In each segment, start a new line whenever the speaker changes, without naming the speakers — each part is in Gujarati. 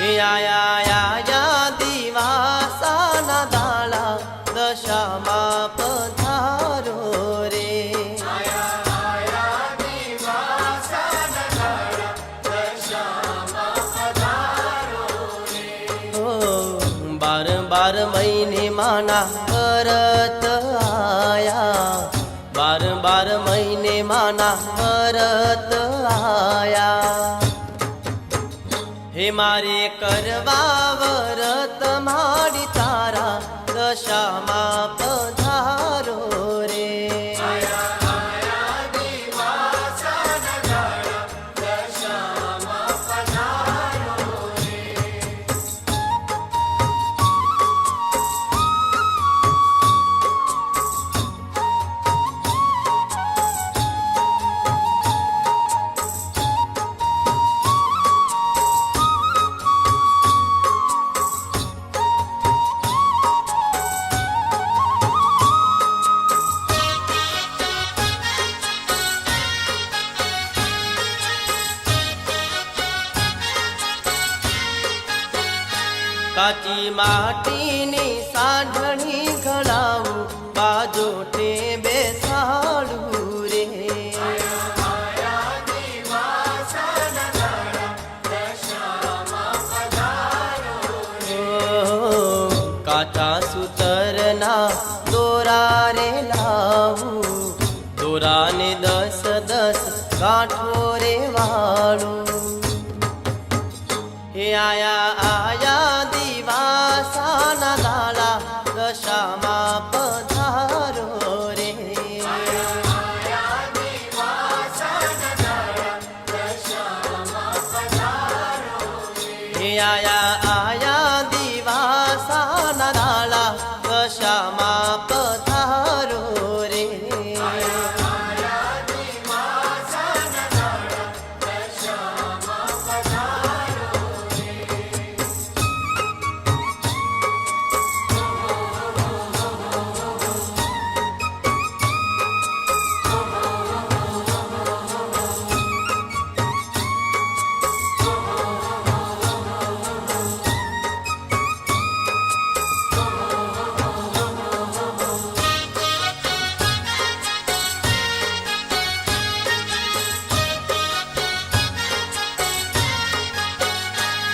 आया दिवासाना दाळा दशामा पधारो रे बार बार महीने माना परत आया बार बार महीने माना परत आया हे मारे करवा व्रत माडी तारा दशामा पधारो रे काची माटीनी साढणी घडावू बाजोटे बेसाडू रे काचा सुतरना दोरा रे लावू दोराने 10 गाठो रे वाळू हे आया दिवासाना दाळा दशामा पधारो रे हे आया दिवासाना दाळा दशामा पधारो रे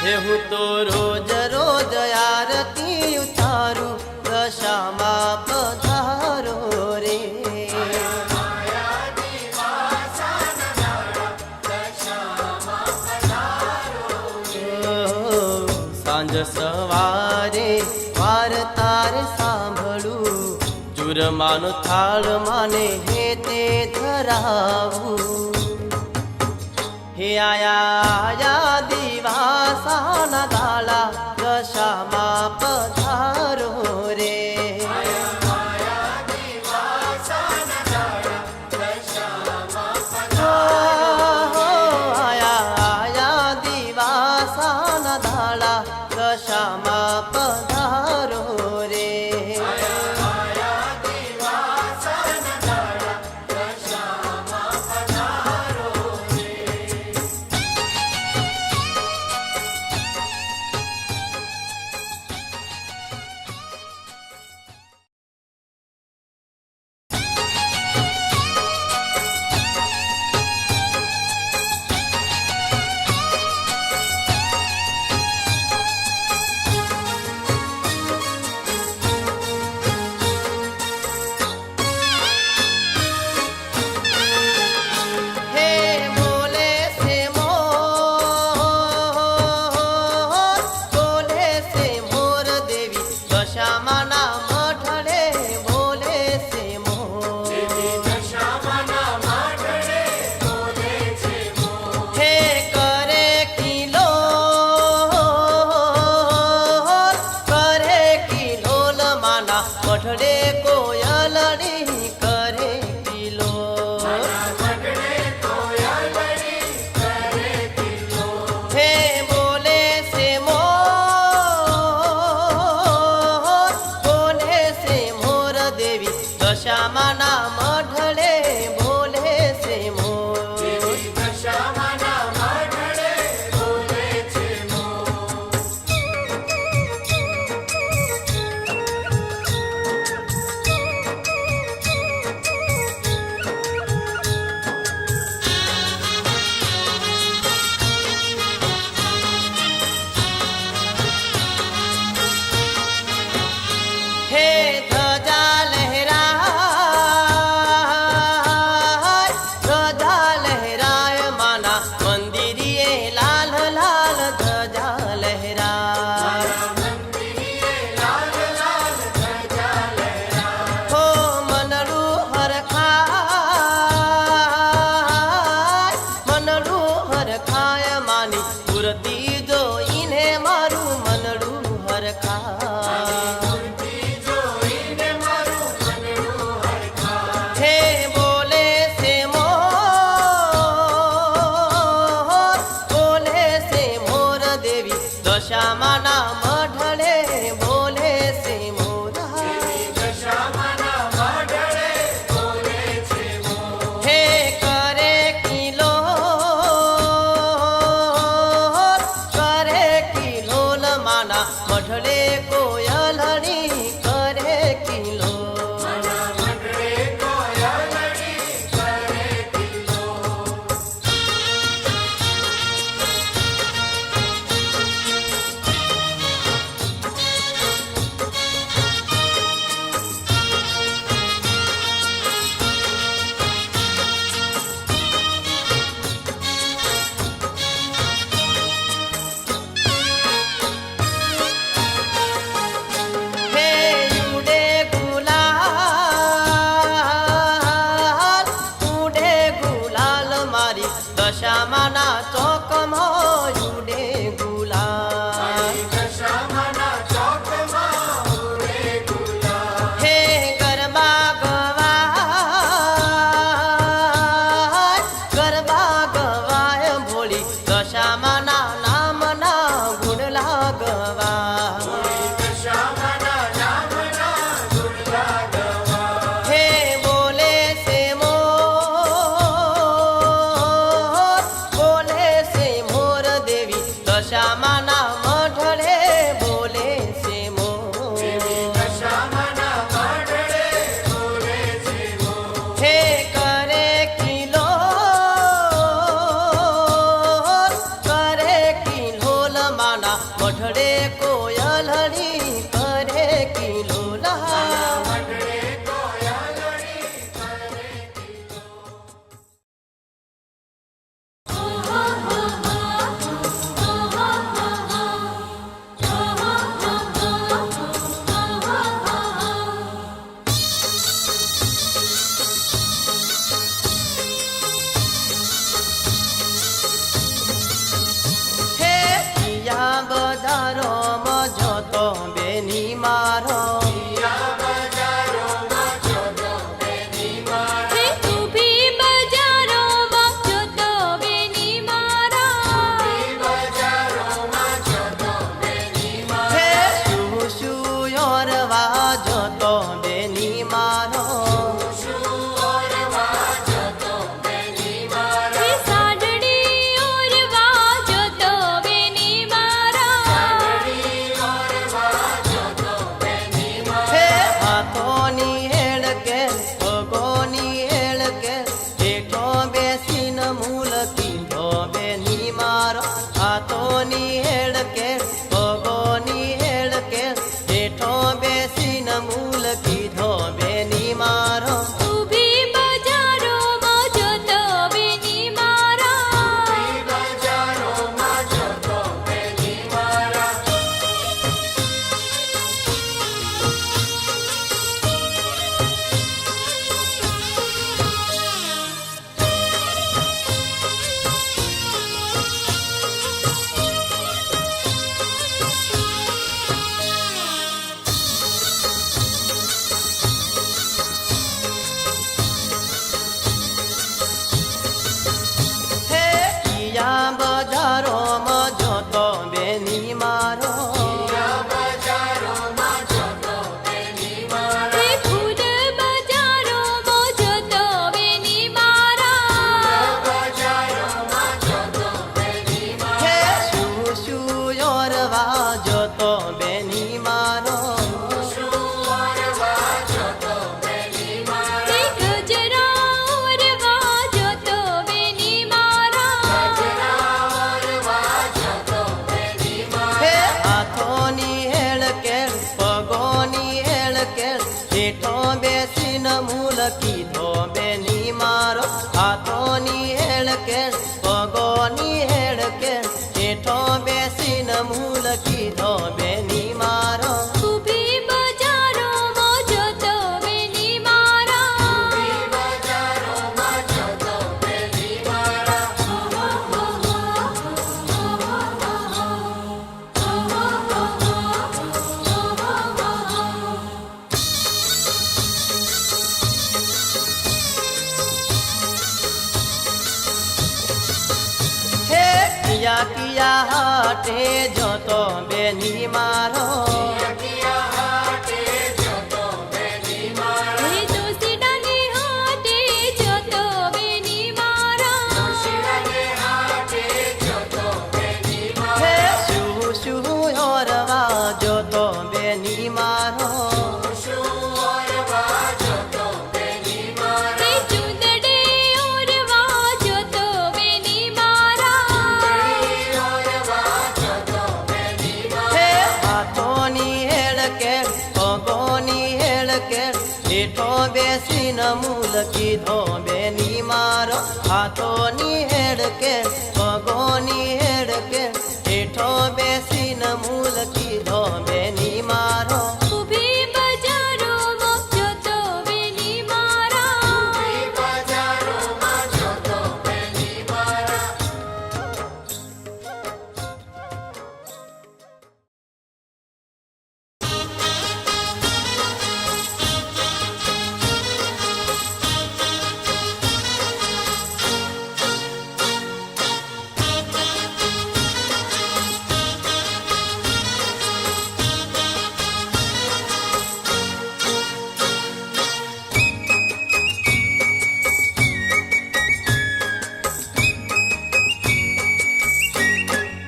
हे हूँ तो रोज रोज आरती उतारू दशामा पधारो रे सांज सवारे वार्तार सांभळू चूरमानो थाळ माने हे ते धरावू हे आया दिवासाना दाळा दशामा पधारो रे आया दिवासाना दाळा दशामा पधारो रे હરખાય માની મૂર્તિ જોઈને મારું મનડું હરખાય હે બોલે છે મોર દેવી દશામાના મઢડે બોલે છે મોર હે કરે કિલોલ માના મઢડે કોયલણી કરે કિલો દશામાના ચોકમાં ઉડે ગુલાલ હે ગરબા ગવાય ભોળી દશામાના નામના ગુણલા ગવા હે બોલે છે મોર દેવી દશામાના મઢડે બોલે છે હે કરે કિલોલ માના મઢડે કોયલણી કરે કિલોલા બજારોમાં જતો બેની મારો હે શું શું ઓરવા જતો બેની મારો મૂલ કીધો બેની મારો બજારોમાં જતો બેની મારો હે શું શું ઓરવા જતો બેની મારો હેઠો બેસીને મૂલ કીધો બેની મારો હાથોની હેળ કે પગોની હેળ કે હેઠો બેસીને મૂલ કીધો બેની મારો કિયા કિયા હાટે જોતો બેની મારો બેસીને મૂલ કીધો બેની મારો હાથોની હેડ કે પગોની હેડ કે હેઠો બેસીને મૂલ કીધો બેની મારો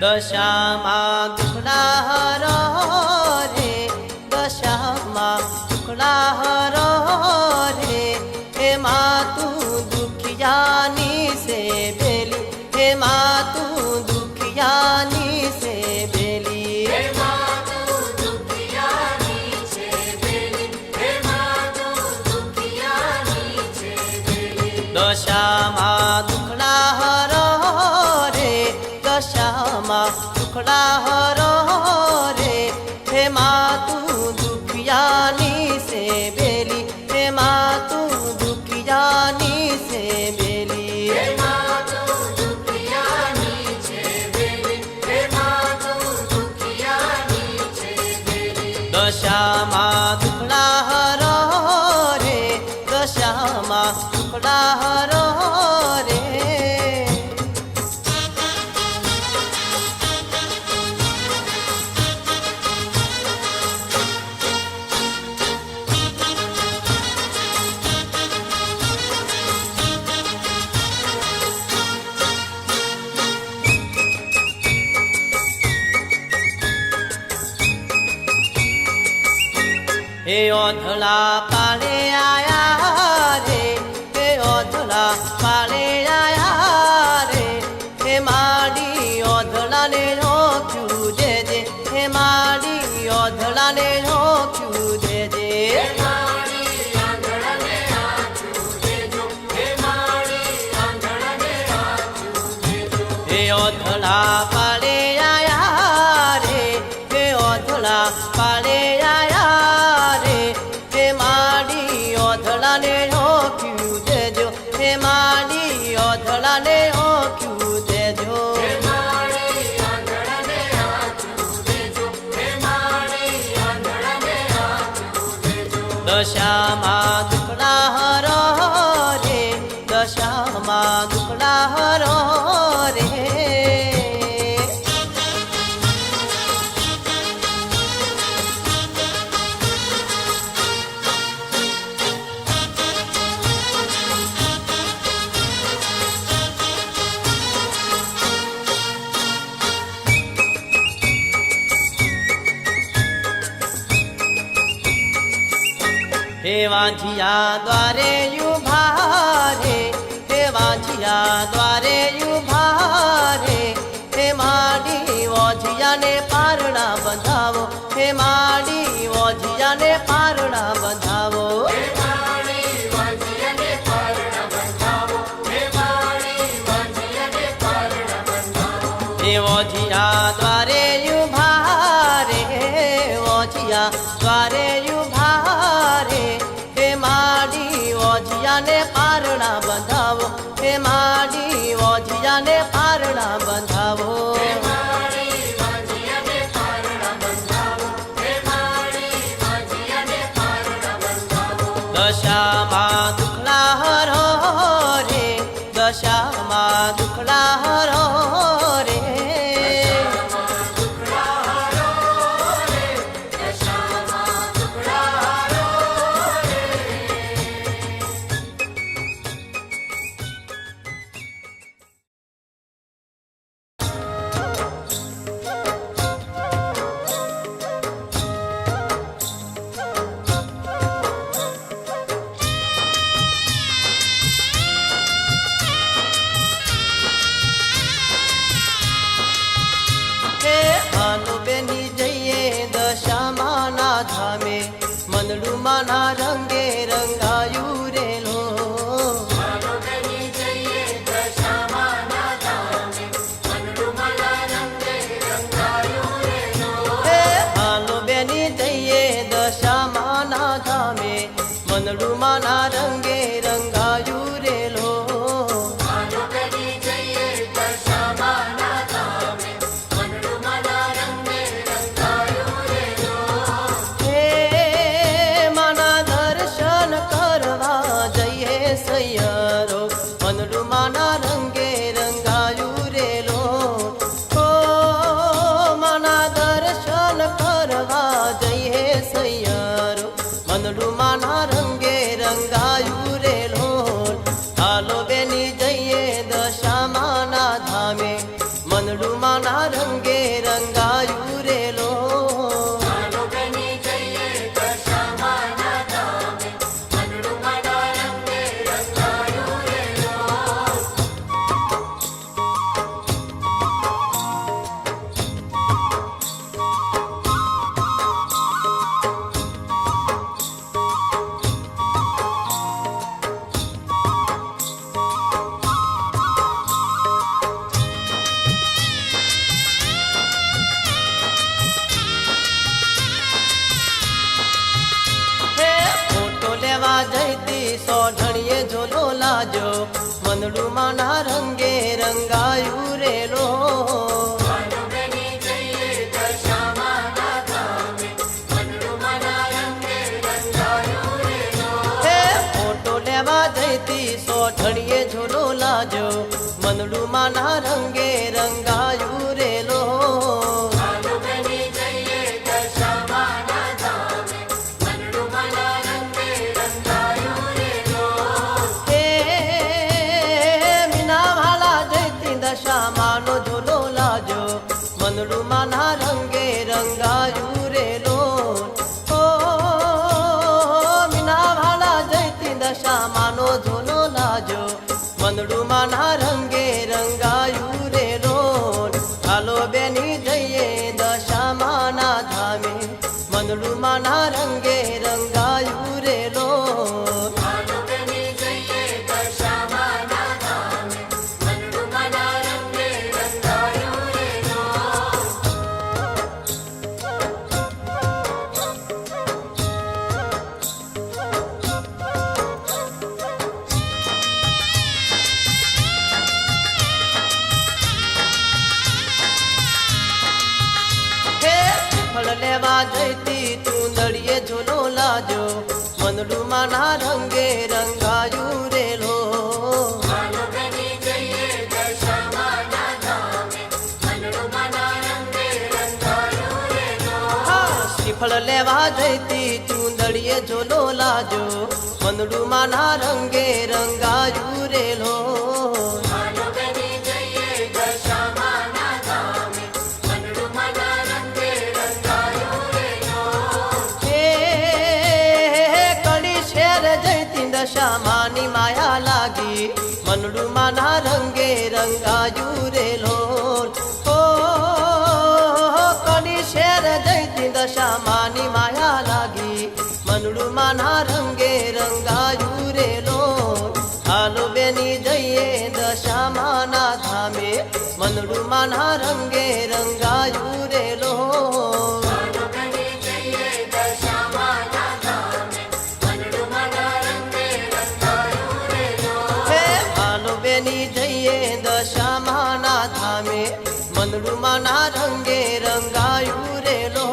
દશામાં દુખડા હરો રે દશામાં દુખડા હરો રે એમાં તું દુખિયાની સે બેલી એમાં તું દુખિયાની સે બેલી દશામાં દુખડા હરો રે દશામાં દુખડા હરો રે એમાં તું દુખિયાની સે બેલી એમાં તું દુખિયાની સે બેલી દશામાં દુખડા હરો રે દશામાં દુખડા હરો રે હે ઓધળા પાળે આયા રે હે ઓધળા પાળે આયા રે હે માડી ઓધળાને રોક્યું દેજે હે માડી ઓધળાને રોક્યું દેજે હે ઓધળા પાળે આયા રે હે ઓધળા પાળે આયા ઓધળાને ઓખ્યું દેજો હે માડી ઓધળાને ઓખ્યું દેજો દશામાં દુખડા હરો રે દશામાં દુખડા હરો રે હે વાંझिया દ્વારે ઉભા રે હે વાંझिया દ્વારે ઉભા રે હે માડી વાંझियाને પારણા બંધાવો હે માડી વાંझियाને પારણા બંધાવો હે વાંझियाને પારણા બંધાવો હે વાંझिया દ્વારે ઉભા રે વાંझिया દ્વારે ઉભા રે હે માડી વાંझियाને પારણા બંધાવો હે માડી વાંझियाને પારણા બંધાવો દશામાં દુખડા હરો રે દશામાં દુખડા હરો રે મંડળુમાના રંગે રંગાયું રેલો હે હાલો બેની જઈએ દશામાના ધામે મંડળુમાના રંગે રંગાયું રેલો હે માના દર્શન કરવા જઈએ સૈયરો મંડળુમાના રંગે રંગાયું રેલો ઓ માના દર્શન કરવા જઈએ સૈયરો મંડળુમાના રંગે રંગાયું રેલો હાલો બેની જઈએ દશામાના ધામે મંડળુમાના રંગે રંગાયું રેલો હે ફોટો લેવા જઈતી સોઢણીએ ઝોલો લાજો મંડળુમાના રંગે રંગાયું રેલો હે ફોટો લેવા જઈતી સોઢણીએ ઝોલો લાજો મંડળુમાના રંગે રંગાયું રેલો હે મીનાવાલા જઈતી દશામાનો ઝોલો લાજો મંડળુમાના રંગે રંગાયું રેલો ઓ મીનાવાલા જઈતી દશામાનો ઝોલો લાજો મંડળુમાના રંગે રંગાયું રેલો હાલો બેની જઈએ દશામાના ધામે મંડળુમાના રંગે રંગાયું રેલો હે ફળ લેવા જઈતી ચૂંદડીએ ઝોલો લાજો મંડળુમાના રંગે રંગાયું રેલો હા શ્રીફળ લેવા જઈતી ચૂંદડીએ ઝોલો લાજો મંડળુમાના રંગે રંગાયું રેલો દશામાની માયા લાગી મંડળુમાના રંગે રંગાયું રેલો ઓ કડી શેર જઈતી દશામાની માયા લાગી મંડળુમાના રંગે રંગાયું રેલો હાલો બેની જઈએ દશામાના ધામે મંડળુમાના રંગે રંગાયું રેલો બેની જઈએ દશામાના ધામે મંડળુમાના રંગે રંગાયું રેલો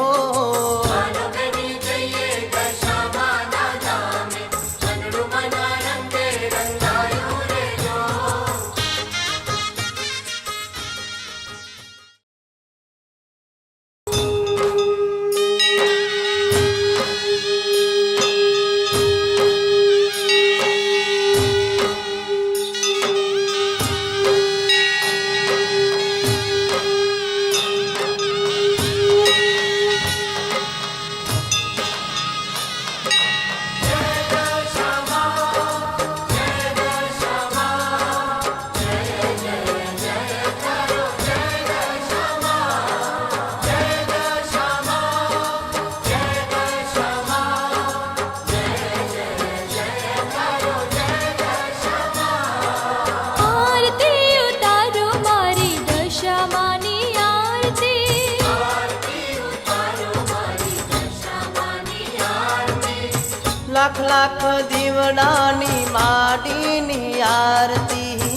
લાખ લાખ દીવડાની માડીની આરતી,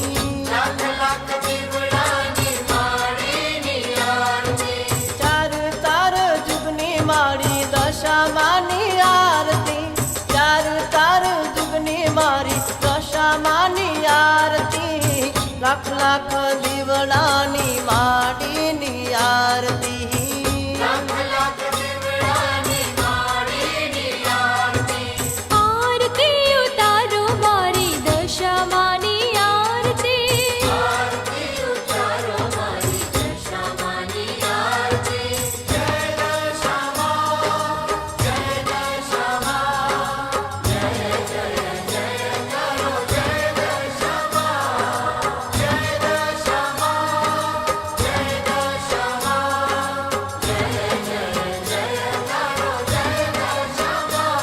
લાખ લાખ દીવડાની માડીની આરતી,
ચાર તાર જુગની મારી દશામાની આરતી, ચાર તાર જુગની મારી દશામાની આરતી, લાખ લાખ દીવડાની માડીની આરતી,
લાખ લાખ દીવડાની માડીની આરતી,
આરતી ઉતારો મારી દશામાની આરતી,
આરતી ઉતારો મારી દશામાની આરતી, જય દશામા, જય દશામા, જય જય જય કરો જય દશામા, જય દશામા, જય દશામા, જય જય જય કરો જય દશામા.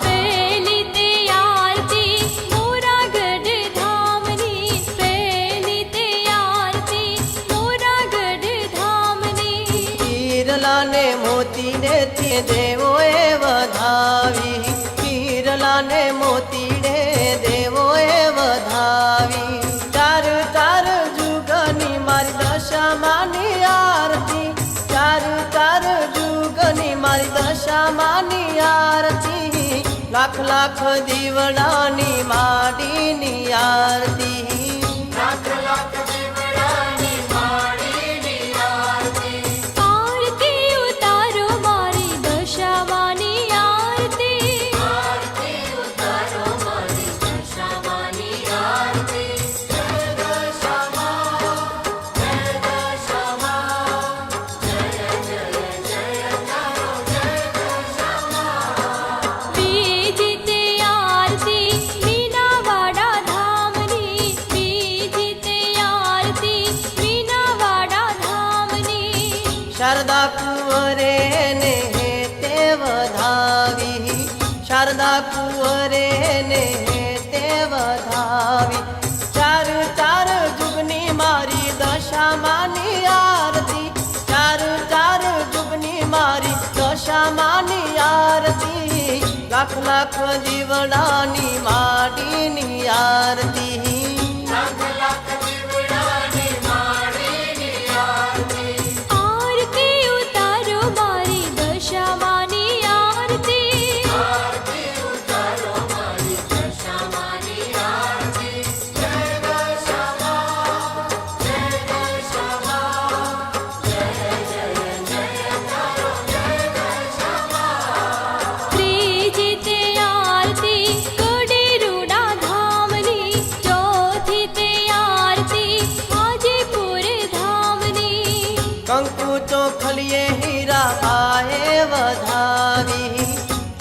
પહેલી તે આરતી મોરાગઢ ધામની, પહેલી તે આરતી મોરાગઢ ધામની,
હીરલાને મોતીડે થી દેવોએ વધાવી, હીરલાને મોતીડે દેવોએ વધાવી, ચાર ચાર જુગની મારી દશામાની આરતી, ચાર ચાર જુગની મારી દશામાની આરતી, લાખ લાખ દીવડાની માડીની આરતી,
લાખ લાખ દીવડાની માડીની આરતી,
આરતી ઉતારો મારી દશામાની આરતી,
આરતી ઉતારો મારી દશામાની આરતી, જય દશામા, જય દશામા, જય જય જય કરો જય દશામા.
બીજી તે આરતી મીનાવાડા ધામની, બીજી તે આરતી મીનાવાડા ધામની,
શારદા કુંવરે ને તે વધાવી, શારદા કુંવરે ને તે વધાવી, ચાર ચાર જુગની મારી દશામાની આરતી, ચાર ચાર જુગની મારી દશામાની આરતી, લાખ લાખ દીવડાની માડીની આરતી,
લાખ લાખ દીવડાની માડીની આરતી,
આરતી ઉતારો મારી દશામાની આરતી,
આરતી ઉતારો મારી દશામાની આરતી, જય દશામા, જય દશામા, જય જય જય કરો જય દશામા.
ત્રીજી તે આરતી કડીરૂડા ધામની, ચોથી તે આરતી હાજીપુર ધામની,
કંકુ ચોખલીએ હીરા બાએ વધાવી,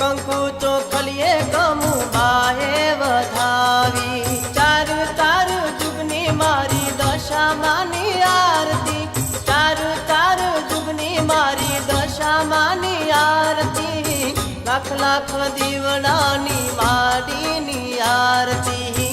કંકુ ચોખલીએ ગમુ બાએ વધાવી, ચાર ચાર જુગની મારી દશામાની આરતી, ચાર ચાર જુગની મારી દશામાની આરતી, લાખ લાખ દીવડાની માડીની આરતી,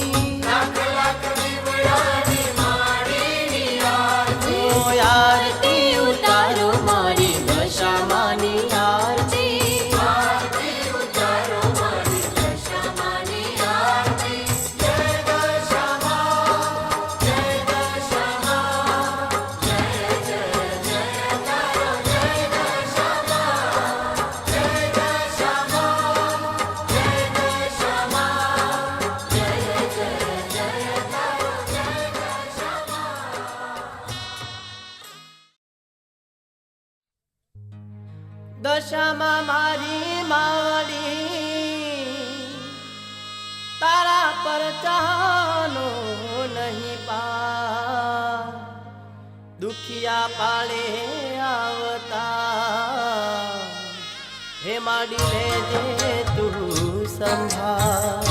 લાખ લાખ દીવડાની માડીની આરતી,
ઓ આરતી ઉતારો મારી દશામાની આરતી,
આરતી ઉતારો મારી દશામાની આરતી, જય દશામા, જય દશામા, જય જય જય કરો જય દશામા, જય દશામા, જય દશામા, જય જય જય કરો જય દશામા.
દશામાં મારી માવડી તારા પર ચાહનો નહીં પા, દુખિયા પાળે આવતા હે માડી લેજે તું સંભાળ,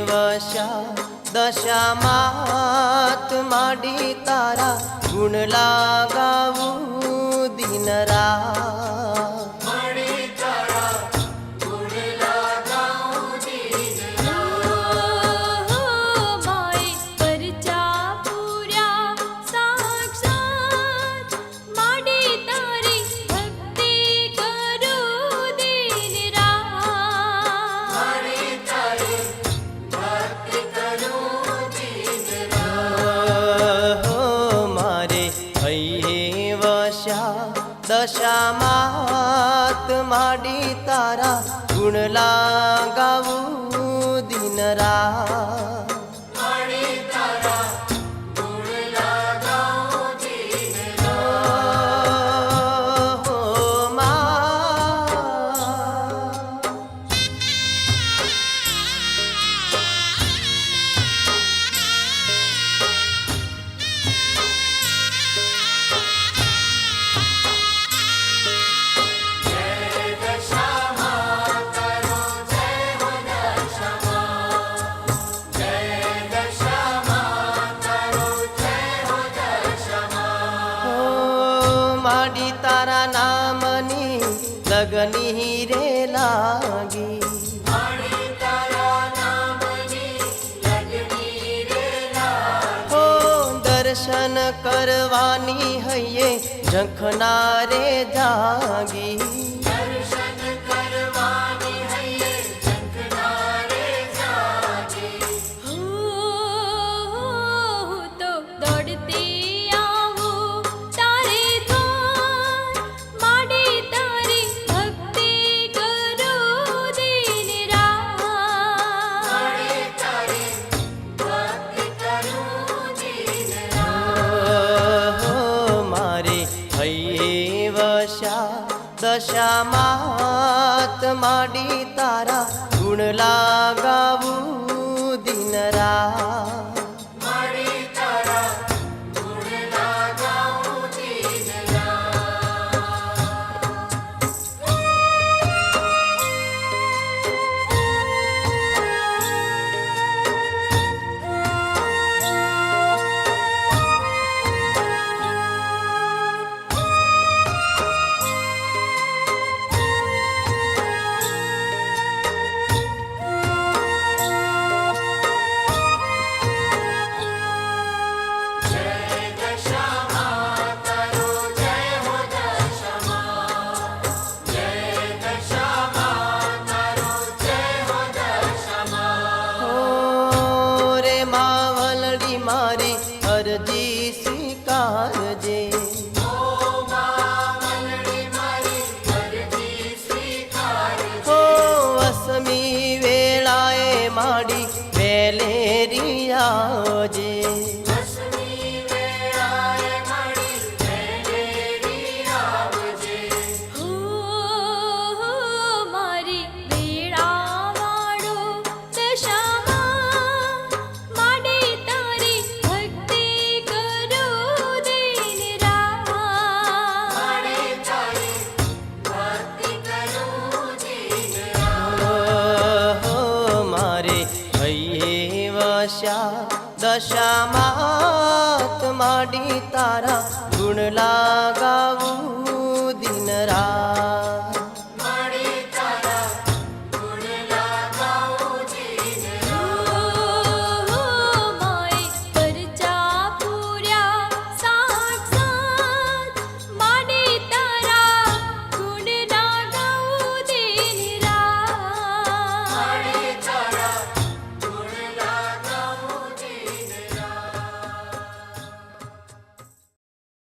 વશા દશામાત માંડી તારા ગુણ લાગાવું દિન રાત
મળી તારા ગુણ લગાઉં દિન
માય પરચા પૂર્યા સાક્ષાત માંડી તારી ભક્તિ કરું દિન રાત
મળી તારી ભક્તિ કરું દિન
હો મારે હૈયે વશા દશામાત માંડી તારા ગુણ લાગાવું દિન રાત
મળી તારા ગુણ લગાઉં દિન
હો મા હો માડી તારા નામની લગની રે લાગી
મળી તારા નામની લગની રે લાગી
હો દર્શન કરવાની હૈયે ઝંખના રે જાગી
દર્શન કરવાની હૈયે ઝંખના રે જાગી
હું તો દોડતી આવું તારે દ્વાર માંડી તારી ભક્તિ કરું દિન રાત
મળી તારી ભક્તિ કરું દિન
હો મારે હૈયે વશા દશામાત માંડી તારા ગુણ લાગાવું દિન રાત
મળી તારા ગુણ લગાઉં દિન
હો રે માવલડી મારી અરજી સ્વીકારજે હો અસમી વેળાએ માડી વેલેરી આવજે
મારી વેળાવાળો દશામાં માંડી તારી ભક્તિ કરું દિન રાત
હો મારે હૈયે વશા દશામાત માંડી તારા ગુણ લાગાવું દિન રાત